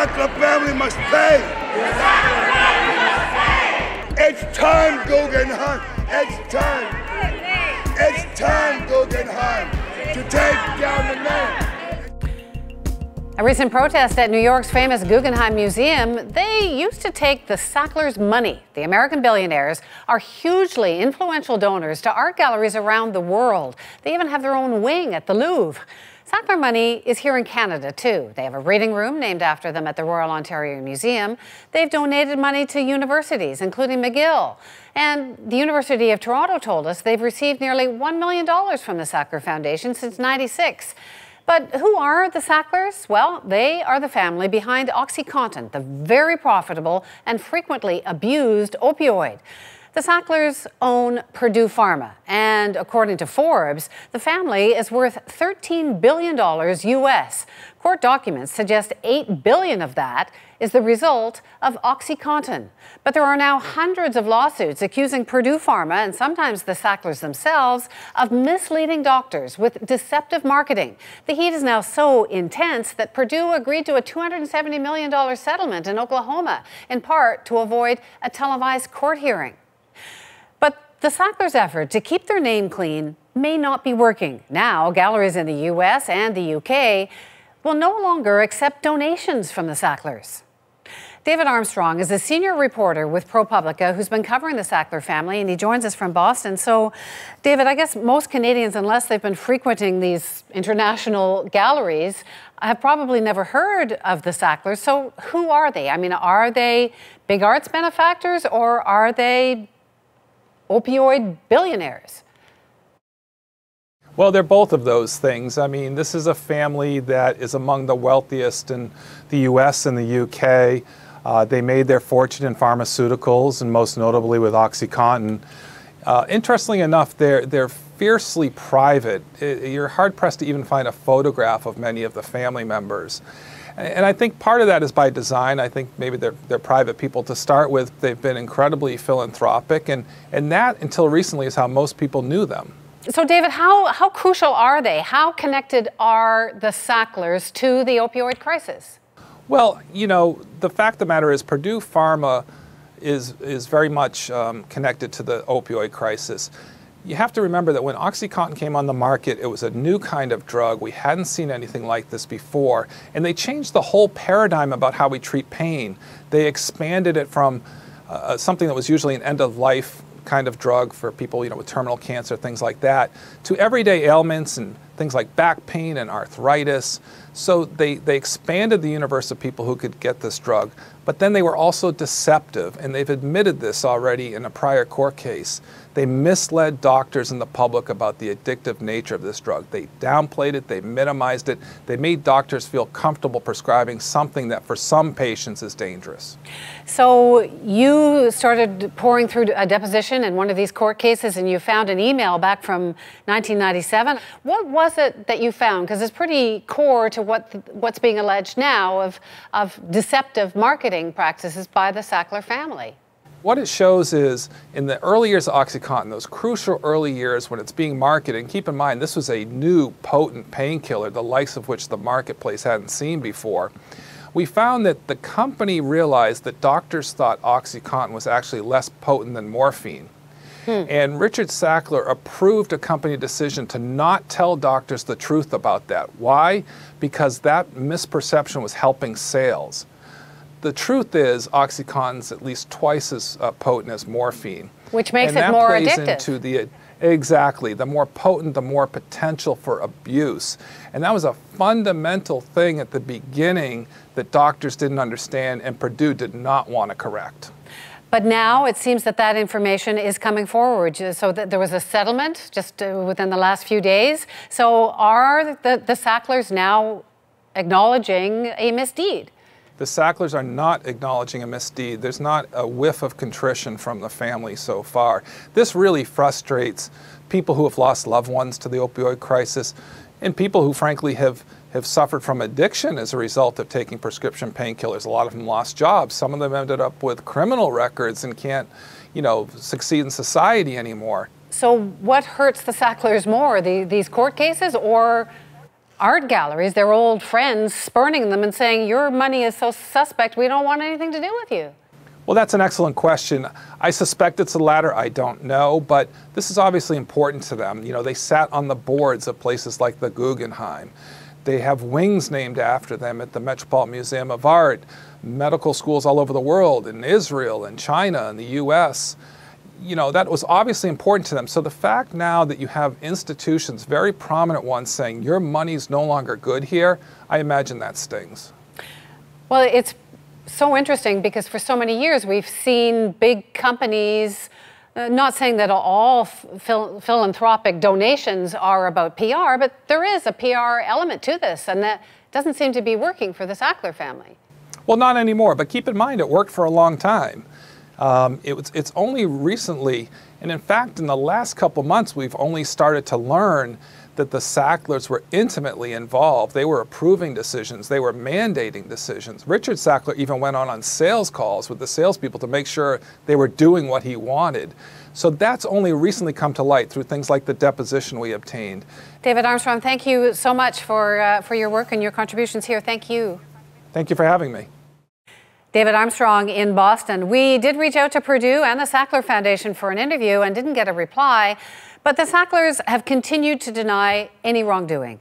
Sackler family must pay. The Sackler family must pay. It's time, Guggenheim. It's time. It's time, Guggenheim, to take down the man. A recent protest at New York's famous Guggenheim Museum, they used to take the Sacklers' money. The American billionaires are hugely influential donors to art galleries around the world. They even have their own wing at the Louvre. Sackler money is here in Canada, too. They have a reading room named after them at the Royal Ontario Museum. They've donated money to universities, including McGill. And the University of Toronto told us they've received nearly $1 million from the Sackler Foundation since '96. But who are the Sacklers? Well, they are the family behind OxyContin, the very profitable and frequently abused opioid. The Sacklers own Purdue Pharma, and according to Forbes, the family is worth $13 billion US. Court documents suggest $8 billion of that is the result of OxyContin. But there are now hundreds of lawsuits accusing Purdue Pharma, and sometimes the Sacklers themselves, of misleading doctors with deceptive marketing. The heat is now so intense that Purdue agreed to a $270 million settlement in Oklahoma, in part to avoid a televised court hearing. But the Sacklers' effort to keep their name clean may not be working. Now, galleries in the US and the UK will no longer accept donations from the Sacklers. David Armstrong is a senior reporter with ProPublica who's been covering the Sackler family, and he joins us from Boston. So, David, I guess most Canadians, unless they've been frequenting these international galleries, have probably never heard of the Sacklers. So who are they? I mean, are they big arts benefactors, or are they opioid billionaires? Well, they're both of those things. I mean, this is a family that is among the wealthiest in the US and the UK. They made their fortune in pharmaceuticals, and most notably with OxyContin. Interestingly enough, they're fiercely private. You're hard-pressed to even find a photograph of many of the family members. And I think part of that is by design. I think maybe they're private people to start with. They've been incredibly philanthropic, and that, until recently, is how most people knew them. So, David, how crucial are they? How connected are the Sacklers to the opioid crisis? Well, you know, the fact of the matter is Purdue Pharma is very much connected to the opioid crisis. You have to remember that when OxyContin came on the market, it was a new kind of drug. We hadn't seen anything like this before. And they changed the whole paradigm about how we treat pain. They expanded it from something that was usually an end-of-life kind of drug for people, you know, with terminal cancer, things like that, to everyday ailments and things like back pain and arthritis. So they expanded the universe of people who could get this drug. But then they were also deceptive, and they've admitted this already in a prior court case. They misled doctors and the public about the addictive nature of this drug. They downplayed it, they minimized it, they made doctors feel comfortable prescribing something that for some patients is dangerous. So you started pouring through a deposition in one of these court cases, and you found an email back from 1997. What was it that you found? Because it's pretty core to what's being alleged now of deceptive marketing practices by the Sackler family. What it shows is, in the early years of OxyContin, those crucial early years when it's being marketed, and keep in mind this was a new potent painkiller, the likes of which the marketplace hadn't seen before, we found that the company realized that doctors thought OxyContin was actually less potent than morphine. And Richard Sackler approved a company decision to not tell doctors the truth about that. Why? Because that misperception was helping sales. The truth is OxyContin's at least twice as potent as morphine. Which makes it more addictive. Exactly. The more potent, the more potential for abuse. And that was a fundamental thing at the beginning that doctors didn't understand and Purdue did not want to correct. But now it seems that that information is coming forward. So that there was a settlement just within the last few days. So are the Sacklers now acknowledging a misdeed? The Sacklers are not acknowledging a misdeed. There's not a whiff of contrition from the family so far. This really frustrates people who have lost loved ones to the opioid crisis and people who frankly have suffered from addiction as a result of taking prescription painkillers. A lot of them lost jobs. Some of them ended up with criminal records and can't, you know, succeed in society anymore. So what hurts the Sacklers more, these court cases, or art galleries, their old friends, spurning them and saying, your money is so suspect, we don't want anything to do with you? Well, that's an excellent question. I suspect it's the latter. I don't know, but this is obviously important to them. You know, they sat on the boards of places like the Guggenheim. They have wings named after them at the Metropolitan Museum of Art, medical schools all over the world, in Israel and China and the US. You know, that was obviously important to them. So the fact now that you have institutions, very prominent ones, saying your money's no longer good here, I imagine that stings. Well, it's so interesting because for so many years we've seen big companies, not saying that all philanthropic donations are about PR, but there is a PR element to this, and that doesn't seem to be working for the Sackler family. Well, not anymore, but keep in mind it worked for a long time. It's only recently, and in fact in the last couple months, we've only started to learn that the Sacklers were intimately involved. They were approving decisions. They were mandating decisions. Richard Sackler even went on sales calls with the salespeople to make sure they were doing what he wanted. So that's only recently come to light through things like the deposition we obtained. David Armstrong, thank you so much for your work and your contributions here. Thank you. Thank you for having me. David Armstrong in Boston. We did reach out to Purdue and the Sackler Foundation for an interview and didn't get a reply, but the Sacklers have continued to deny any wrongdoing.